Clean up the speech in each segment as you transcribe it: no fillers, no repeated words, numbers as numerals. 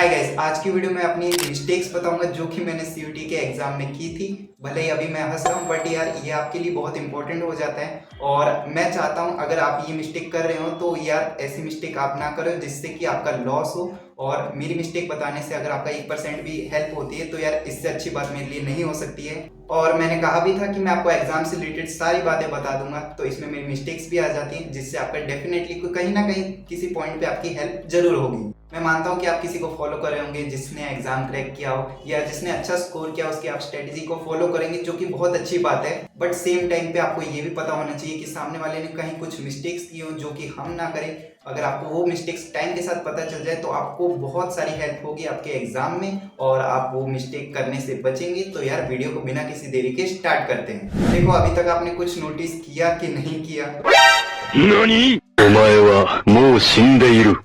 Hi guys, आज की video में अपनी मिस्टेक्स बताऊंगा जो कि मैंने सीयूटी के एग्जाम में की थी। भले ही अभी मैं हंस रहा हूँ बट यार ये आपके लिए बहुत इंपॉर्टेंट हो जाता है। और मैं चाहता हूँ अगर आप ये मिस्टेक कर रहे हो तो यार ऐसी मिस्टेक आप ना करो जिससे कि आपका लॉस हो। और मेरी मिस्टेक बताने से अगर आपका 1% भी हेल्प होती है तो यार इससे अच्छी बात मेरे लिए नहीं हो सकती है। और मैंने कहा भी था कि मैं आपको एग्जाम से रिलेटेड सारी बातें बता दूंगा, तो इसमें मेरी मिस्टेक्स भी आ जाती हैं जिससे आपका डेफिनेटली कहीं ना कहीं किसी पॉइंट पे आपकी हेल्प जरूर होगी। मैं मानता हूँ कि आप किसी को फॉलो कर रहे होंगे जिसने एग्जाम क्रैक किया हो या जिसने अच्छा स्कोर किया, उसकी आप स्ट्रेटेजी को फॉलो करेंगे जो कि बहुत अच्छी बात है। बट सेम टाइम पे आपको ये भी पता होना चाहिए कि सामने वाले ने कहीं कुछ मिस्टेक्स की हो जो कि हम ना करें। अगर आपको वो मिस्टेक्स टाइम के साथ पता चल जाए तो आपको बहुत सारी हेल्प होगी आपके एग्जाम में और आप वो मिस्टेक करने से बचेंगे। तो यार वीडियो को बिना किसी देरी के स्टार्ट करते हैं। देखो अभी तक आपने कुछ नोटिस किया कि नहीं किया? 何お前はもう死んでいる。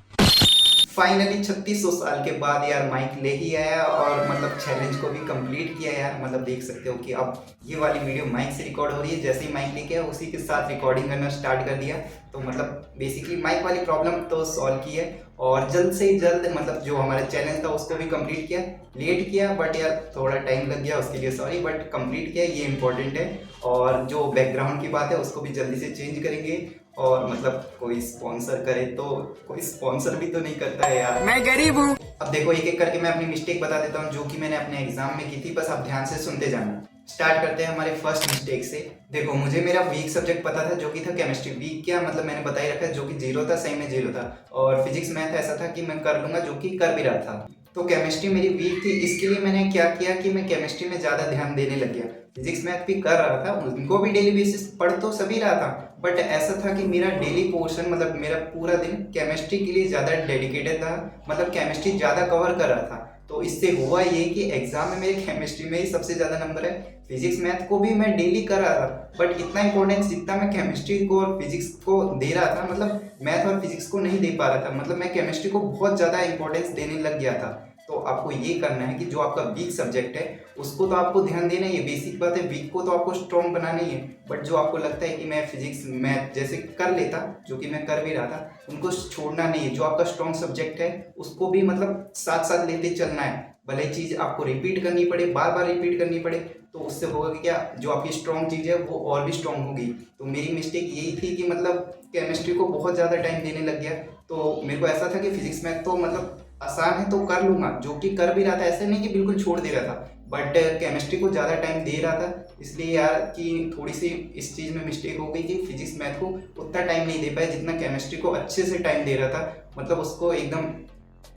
फाइनली 3600 साल के बाद यार माइक ले ही आया और मतलब चैलेंज को भी कंप्लीट किया यार। मतलब देख सकते हो कि अब ये वाली वीडियो माइक से रिकॉर्ड हो रही है, जैसे ही माइक लेके आया उसी के साथ रिकॉर्डिंग करना स्टार्ट कर दिया। तो मतलब बेसिकली माइक वाली प्रॉब्लम तो सॉल्व की है और जल्द से जल्द मतलब जो हमारा चैलेंज था उसको भी कंप्लीट किया। लेट किया बट यार थोड़ा टाइम लग गया, उसके लिए सॉरी, बट कंप्लीट किया, ये इंपॉर्टेंट है। और जो बैकग्राउंड की बात है उसको भी जल्दी से चेंज करेंगे। और मतलब कोई स्पॉन्सर करे तो, कोई स्पॉन्सर भी तो नहीं करता है यार, मैं गरीब हूँ। अब देखो एक एक करके मैं अपनी मिस्टेक बता देता हूँ जो कि मैंने अपने एग्जाम में की थी, बस आप ध्यान से सुनते जाना। स्टार्ट करते हैं हमारे फर्स्ट मिस्टेक से। देखो मुझे मेरा वीक सब्जेक्ट पता था जो कि था केमिस्ट्री। वीक क्या मतलब मैंने बता ही रखा है, जो कि 0 था, सही में 0 था। और फिजिक्स मैथ ऐसा था कि मैं कर लूंगा, जो कि कर भी रहा था। तो केमिस्ट्री मेरी वीक थी, इसके लिए मैंने क्या किया कि मैं केमिस्ट्री में ज़्यादा ध्यान देने लग गया। फिजिक्स मैथ भी कर रहा था, उनको भी डेली बेसिस पढ़ तो सभी रहा था, बट ऐसा था कि मेरा डेली पोर्शन मतलब मेरा पूरा दिन केमिस्ट्री के लिए ज़्यादा डेडिकेटेड था। मतलब केमिस्ट्री ज़्यादा कवर कर रहा था। तो इससे हुआ ये कि एग्जाम में मेरे केमिस्ट्री में ही सबसे ज़्यादा नंबर है। फिजिक्स मैथ को भी मैं डेली कर रहा था बट इतना इंपॉर्टेंस जितना मैं केमिस्ट्री को और फिजिक्स को दे रहा था, मतलब मैथ और फिजिक्स को नहीं दे पा रहा था। मतलब मैं केमिस्ट्री को बहुत ज़्यादा इंपॉर्टेंस देने लग गया था। तो आपको ये करना है कि जो आपका वीक सब्जेक्ट है उसको तो आपको ध्यान देना ही है, बेसिक बात है। वीक को तो आपको स्ट्रॉन्ग बनाना ही है। बट जो आपको लगता है कि मैं फिजिक्स मैथ जैसे कर लेता, जो कि मैं कर भी रहा था, उनको छोड़ना नहीं है। जो आपका स्ट्रॉन्ग सब्जेक्ट है उसको भी मतलब साथ साथ लेते चलना है। भले चीज़ आपको रिपीट करनी पड़े, बार बार रिपीट करनी पड़े, तो उससे होगा कि क्या, जो आपकी स्ट्रॉन्ग चीज़ है वो और भी स्ट्रॉन्ग होगी। तो मेरी मिस्टेक यही थी कि मतलब केमिस्ट्री को बहुत ज़्यादा टाइम देने लग गया। तो मेरे को ऐसा था कि फिजिक्स मैथ तो मतलब आसान है तो कर लूंगा, जो कि कर भी रहा था, ऐसे नहीं कि बिल्कुल छोड़ दे रहा था। बट केमिस्ट्री को ज़्यादा टाइम दे रहा था, इसलिए यार कि थोड़ी सी इस चीज़ में मिस्टेक हो गई कि फिजिक्स मैथ को उतना टाइम नहीं दे पाया जितना केमिस्ट्री को अच्छे से टाइम दे रहा था। मतलब उसको एकदम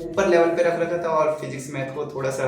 ऊपर लेवल पे रख रखा था और फिजिक्स मैथ को थोड़ा सा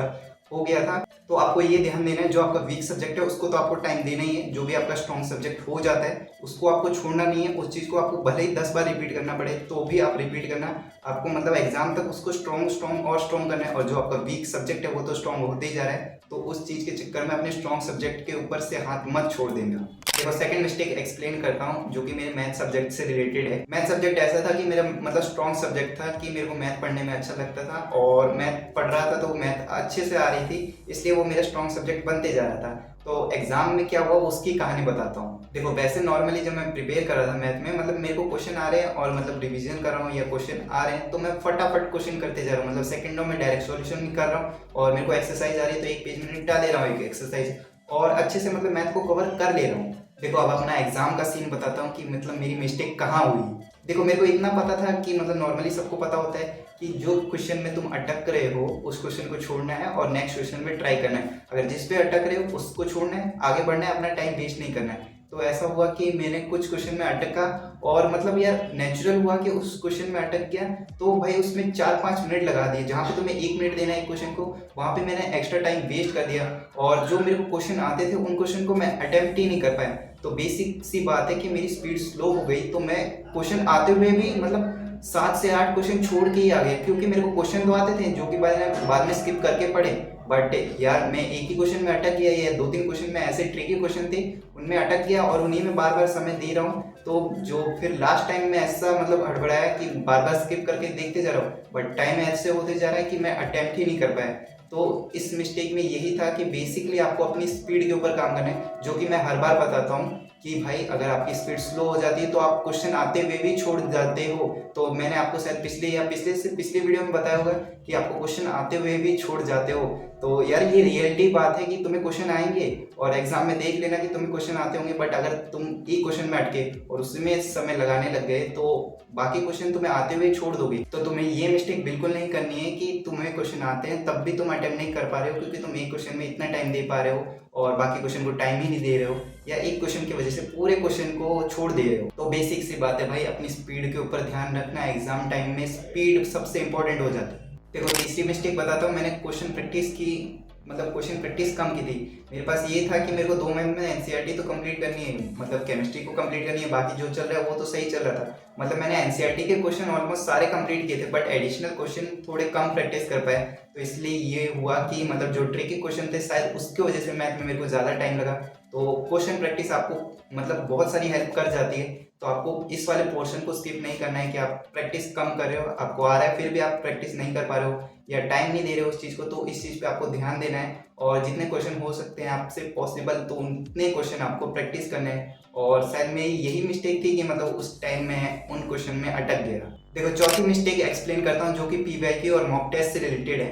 हो गया था। तो आपको ये ध्यान देना है, जो आपका वीक सब्जेक्ट है उसको तो आपको टाइम देना ही है। जो भी आपका स्ट्रॉन्ग सब्जेक्ट हो जाता है उसको आपको छोड़ना नहीं है। उस चीज़ को आपको भले ही 10 बार रिपीट करना पड़े तो भी आप रिपीट करना। आपको मतलब एग्जाम तक उसको स्ट्रॉन्ग स्ट्रॉन्ग और स्ट्रॉन्ग करना है। और जो आपका वीक सब्जेक्ट है वो तो स्ट्रॉन्ग होते ही जा रहा है, तो उस चीज़ के चक्कर में अपने स्ट्रॉन्ग सब्जेक्ट के ऊपर से हाथ मत छोड़ देना। देखो सेकंड मिस्टेक एक्सप्लेन करता हूँ जो कि मेरे मैथ सब्जेक्ट से रिलेटेड है। मैथ सब्जेक्ट ऐसा था कि मेरा मतलब स्ट्रॉन्ग सब्जेक्ट था कि मेरे को मैथ पढ़ने में अच्छा लगता था और मैथ पढ़ रहा था तो मैथ अच्छे से आ रही थी, इसलिए वो मेरा स्ट्रॉन्ग सब्जेक्ट बनते जा रहा था। तो एग्जाम में क्या हुआ उसकी कहानी बताता हूँ। देखो वैसे नॉर्मली जब मैं प्रिपेयर कर रहा था मैथ में, मतलब मेरे को क्वेश्चन आ रहे हैं और मतलब रिवीजन कर रहा हूँ या क्वेश्चन आ रहे हैं तो मैं फटाफट क्वेश्चन करते जा रहा हूँ। मतलब सेकंडों में डायरेक्ट सॉल्यूशन कर रहा हूँ। और मेरे को एक्सरसाइज आ रही है तो एक पेज में निपटा दे रहा हूँ एक एक्सरसाइज, और अच्छे से मतलब मैथ को कवर कर ले रहा हूँ। देखो अब अपना एग्जाम का सीन बताता हूँ कि मतलब मेरी मिस्टेक कहाँ हुई। देखो मेरे को इतना पता था कि मतलब नॉर्मली सबको पता होता है कि जो क्वेश्चन में तुम अटक रहे हो उस क्वेश्चन को छोड़ना है और नेक्स्ट क्वेश्चन में ट्राई करना है। अगर जिस पे अटक रहे हो उसको छोड़ना है, आगे बढ़ना है, अपना टाइम वेस्ट नहीं करना है। तो ऐसा हुआ कि मैंने कुछ क्वेश्चन में अटका और मतलब यार नेचुरल हुआ कि उस क्वेश्चन में अटक गया तो भाई उसमें 4-5 मिनट लगा दिए। जहाँ पे तुम्हें 1 मिनट देना है एक क्वेश्चन को, वहाँ पे मैंने एक्स्ट्रा टाइम वेस्ट कर दिया। और जो मेरे को क्वेश्चन आते थे उन क्वेश्चन को मैं अटेम्प्ट ही नहीं कर पाया। तो बेसिक सी बात है कि मेरी स्पीड स्लो हो गई। तो मैं क्वेश्चन आते हुए भी मतलब 7 से 8 क्वेश्चन छोड़ के ही आ गया, क्योंकि मेरे को क्वेश्चन तो आते थे जो कि बाद में स्किप करके पढ़े। बट यार मैं एक ही क्वेश्चन में अटक गया या 2-3 क्वेश्चन में ऐसे ट्रिकी क्वेश्चन थे उनमें अटक गया और उन्हीं में बार बार समय दे रहा हूँ। तो जो फिर लास्ट टाइम में ऐसा मतलब हड़बड़ाया कि बार बार स्किप करके देखते जा रहा हूँ, बट टाइम ऐसे होते जा रहा है कि मैं अटेम्प्ट ही नहीं कर पाया। तो इस मिस्टेक में यही था कि बेसिकली आपको अपनी स्पीड के ऊपर काम करना है, जो कि मैं हर बार बताता हूँ कि भाई अगर आपकी स्पीड स्लो हो जाती है तो आप क्वेश्चन आते हुए भी छोड़ जाते हो। तो मैंने आपको शायद पिछले वीडियो में बताया होगा कि आपको क्वेश्चन आते हुए भी छोड़ जाते हो। तो यार ये रियलिटी बात है कि तुम्हें क्वेश्चन आएंगे और एग्जाम में देख लेना कि तुम्हें क्वेश्चन आते होंगे, बट अगर तुम एक क्वेश्चन में अटके और उसमें समय लगाने लग गए तो बाकी क्वेश्चन तुम्हें आते हुए छोड़ दोगे। तो तुम्हें ये मिस्टेक बिल्कुल नहीं करनी है कि तुम्हें क्वेश्चन आते हैं तब भी तुम अटेम्प्ट नहीं कर पा रहे हो, क्योंकि तुम एक क्वेश्चन में इतना टाइम दे पा रहे हो और बाकी क्वेश्चन को टाइम ही नहीं दे रहे हो, या एक क्वेश्चन की वजह से पूरे क्वेश्चन को छोड़ दे रहे हो। तो बेसिक सी बात है भाई, अपनी स्पीड के ऊपर ध्यान रखना। एग्जाम टाइम में स्पीड सबसे इंपॉर्टेंट हो जाती है। देखो तीसरी मिस्टेक बताता हूँ। मैंने क्वेश्चन प्रैक्टिस की, मतलब क्वेश्चन प्रैक्टिस कम की थी। मेरे पास ये था कि मेरे को 2 महीने में एनसीईआरटी तो कंप्लीट करनी है, मतलब केमिस्ट्री को कंप्लीट करनी है, बाकी जो चल रहा है वो तो सही चल रहा था। मतलब मैंने एनसीईआरटी के क्वेश्चन ऑलमोस्ट सारे कंप्लीट किए थे, बट एडिशनल क्वेश्चन थोड़े कम प्रैक्टिस कर पाए। तो इसलिए ये हुआ कि मतलब जो ट्रिकी क्वेश्चन थे शायद उसकी वजह से मैथ में मेरे को ज़्यादा टाइम लगा। तो क्वेश्चन प्रैक्टिस आपको मतलब बहुत सारी हेल्प कर जाती है। तो आपको इस वाले पोर्शन को स्किप नहीं करना है कि आप प्रैक्टिस कम कर रहे हो, आपको आ रहा है फिर भी आप प्रैक्टिस नहीं कर पा रहे हो या टाइम नहीं दे रहे हो उस चीज़ को। तो इस चीज़ पे आपको ध्यान देना है और जितने क्वेश्चन हो सकते हैं आपसे पॉसिबल तो उतने क्वेश्चन आपको प्रैक्टिस करने हैं। और शायद मेरी यही मिस्टेक थी कि मतलब उस टाइम में उन क्वेश्चन में अटक गया। देखो चौथी मिस्टेक एक्सप्लेन करता हूँ जो कि पीवाईक्यू और मॉक टेस्ट से रिलेटेड है।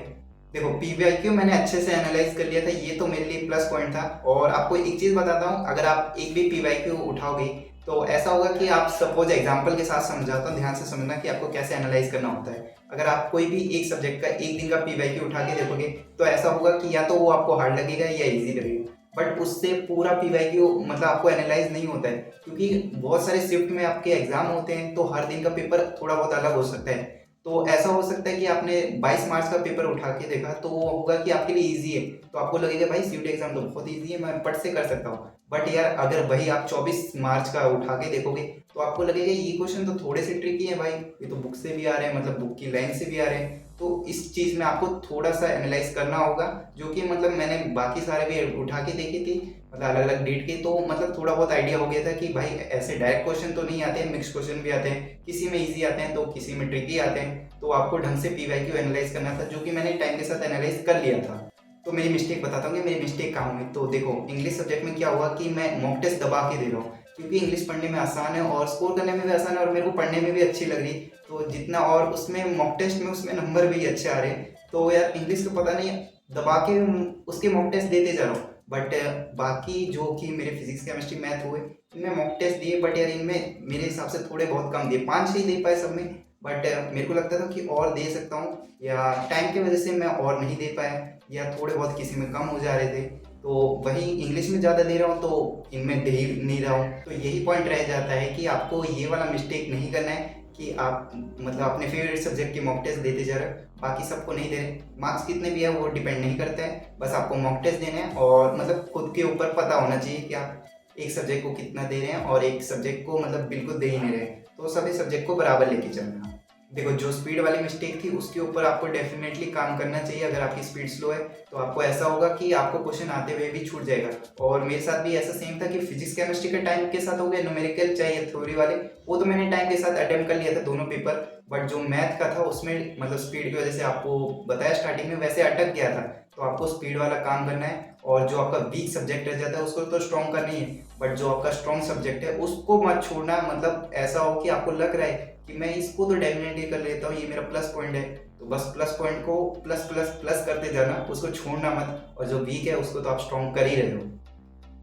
देखो पीवाईक्यू मैंने अच्छे से एनालाइज कर लिया था, ये तो मेरे लिए प्लस पॉइंट था। और आपको एक चीज़ बताता हूँ, अगर आप एक भी पीवाईक्यू उठाओगे तो ऐसा होगा कि आप सपोज एग्जांपल के साथ समझाता हूँ, ध्यान से समझना कि आपको कैसे एनालाइज करना होता है। अगर आप कोई भी एक सब्जेक्ट का एक दिन का पीवाईक्यू उठा के देखोगे तो ऐसा होगा कि या तो वो आपको हार्ड लगेगा या इजी लगेगा, बट उससे पूरा पीवाईक्यू मतलब आपको एनालाइज नहीं होता है, क्योंकि बहुत सारे शिफ्ट में आपके एग्जाम होते हैं तो हर दिन का पेपर थोड़ा बहुत अलग हो सकता है। तो ऐसा हो सकता है कि आपने 22 मार्च का पेपर उठा के देखा तो वो होगा कि आपके लिए इजी है, तो आपको लगेगा भाई सीयूटी एग्जाम तो बहुत इजी है, मैं पट से कर सकता हूँ। बट यार अगर वही आप 24 मार्च का उठा के देखोगे तो आपको लगेगा ये क्वेश्चन तो थोड़े से ट्रिकी है भाई, ये तो बुक से भी आ रहे हैं, मतलब बुक की लाइन से भी आ रहे हैं। तो इस चीज़ में आपको थोड़ा सा एनालाइज करना होगा, जो कि मतलब मैंने बाकी सारे भी उठा के देखी थी, मतलब अलग अलग डेट के। तो मतलब थोड़ा बहुत आइडिया हो गया था कि भाई ऐसे डायरेक्ट क्वेश्चन तो नहीं आते हैं, मिक्स क्वेश्चन भी आते हैं, किसी में ईजी आते हैं तो किसी में ट्रिकी आते हैं। तो आपको ढंग से पीवाईक्यू एनालाइज करना था, जो कि मैंने टाइम के साथ एनालाइज कर लिया था। तो मेरी मिस्टेक बताता हूँ कि मेरी मिस्टेक कहाँ हुई। तो देखो इंग्लिश सब्जेक्ट में क्या हुआ कि मैं मॉक टेस्ट दबा के दे रहा हूँ, क्योंकि इंग्लिश पढ़ने में आसान है और स्कोर करने में भी आसान है और मेरे को पढ़ने में भी अच्छी लग रही। तो जितना और उसमें मॉक टेस्ट में उसमें नंबर भी अच्छे आ रहे हैं, तो यार इंग्लिश को पता नहीं दबा के उसके मॉक टेस्ट देते जा रहा हूँ। बट बाकी जो कि मेरे फिजिक्स केमिस्ट्री मैथ हुए इनमें मॉक टेस्ट दिए, बट यार इनमें मेरे हिसाब से थोड़े बहुत कम दिए, 5-6 दे पाए सब में। बट मेरे को लगता था कि और दे सकता हूँ, या टाइम की वजह से मैं और नहीं दे पाया, या थोड़े बहुत किसी में कम हो जा रहे थे। तो वही इंग्लिश में ज़्यादा दे रहा हूँ तो इनमें दे ही नहीं रहा हूँ। तो यही पॉइंट रह जाता है कि आपको ये वाला मिस्टेक नहीं करना है कि आप मतलब अपने फेवरेट सब्जेक्ट के मॉक टेस्ट देते जा रहे हो, बाकी सबको नहीं दे रहे। मार्क्स कितने भी है वो डिपेंड नहीं करता है, बस आपको मॉक टेस्ट देने हैं और मतलब खुद के ऊपर पता होना चाहिए कि आप एक सब्जेक्ट को कितना दे रहे हैं और एक सब्जेक्ट को मतलब बिल्कुल दे ही नहीं रहे। तो सभी सब्जेक्ट को बराबर लेके चलना। देखो जो स्पीड वाली मिस्टेक थी उसके ऊपर आपको डेफिनेटली काम करना चाहिए। अगर आपकी स्पीड स्लो है तो आपको ऐसा होगा कि आपको क्वेश्चन आते हुए भी छूट जाएगा। और मेरे साथ भी ऐसा सेम था कि फिजिक्स केमिस्ट्री के टाइम के साथ हो गया, न्यूमेरिकल चाहिए थ्योरी वाले वो तो मैंने टाइम के साथ अटेम्प्ट कर लिया था दोनों पेपर। बट जो मैथ का था उसमें मतलब स्पीड की वजह से आपको बताया स्टार्टिंग में वैसे अटक गया था। तो आपको स्पीड वाला काम करना है और जो आपका वीक सब्जेक्ट रह जाता है उसको तो स्ट्रॉन्ग करना ही है, बट जो आपका स्ट्रॉन्ग सब्जेक्ट है उसको मत छोड़ना। मतलब ऐसा हो कि आपको लग रहा है कि मैं इसको तो डेफिनेटली कर लेता हूँ, ये मेरा प्लस पॉइंट है, तो बस प्लस पॉइंट को प्लस प्लस प्लस करते जाना, उसको छोड़ना मत। और जो वीक है उसको तो आप स्ट्रॉन्ग कर ही रहे हो।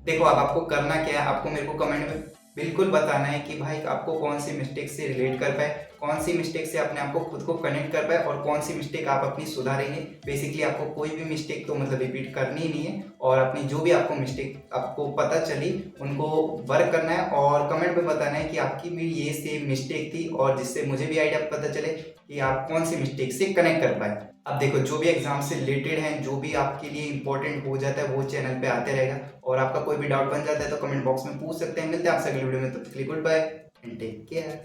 देखो अब आपको करना क्या है, आपको मेरे को कमेंट में बिल्कुल बताना है कि भाई आपको कौन सी मिस्टेक से रिलेट कर पाए, कौन सी मिस्टेक से अपने आप को खुद को कनेक्ट कर पाए और कौन सी मिस्टेक आप अपनी सुधारेंगे। बेसिकली आपको कोई भी मिस्टेक तो मतलब रिपीट करनी ही नहीं है, और अपनी जो भी आपको मिस्टेक आपको पता चली उनको वर्क करना है और कमेंट में बताना है कि आपकी भी ये सेम मिस्टेक थी, और जिससे मुझे भी आइडिया पता चले कि आप कौन सी मिस्टेक से कनेक्ट कर पाए। अब देखो जो भी एग्जाम से रिलेटेड हैं, जो भी आपके लिए इंपॉर्टेंट हो जाता है वो चैनल पे आते रहेगा, और आपका कोई भी डाउट बन जाता है तो कमेंट बॉक्स में पूछ सकते हैं। मिलते हैं आपसे अगली वीडियो में, तब तक के लिए good bye and take care.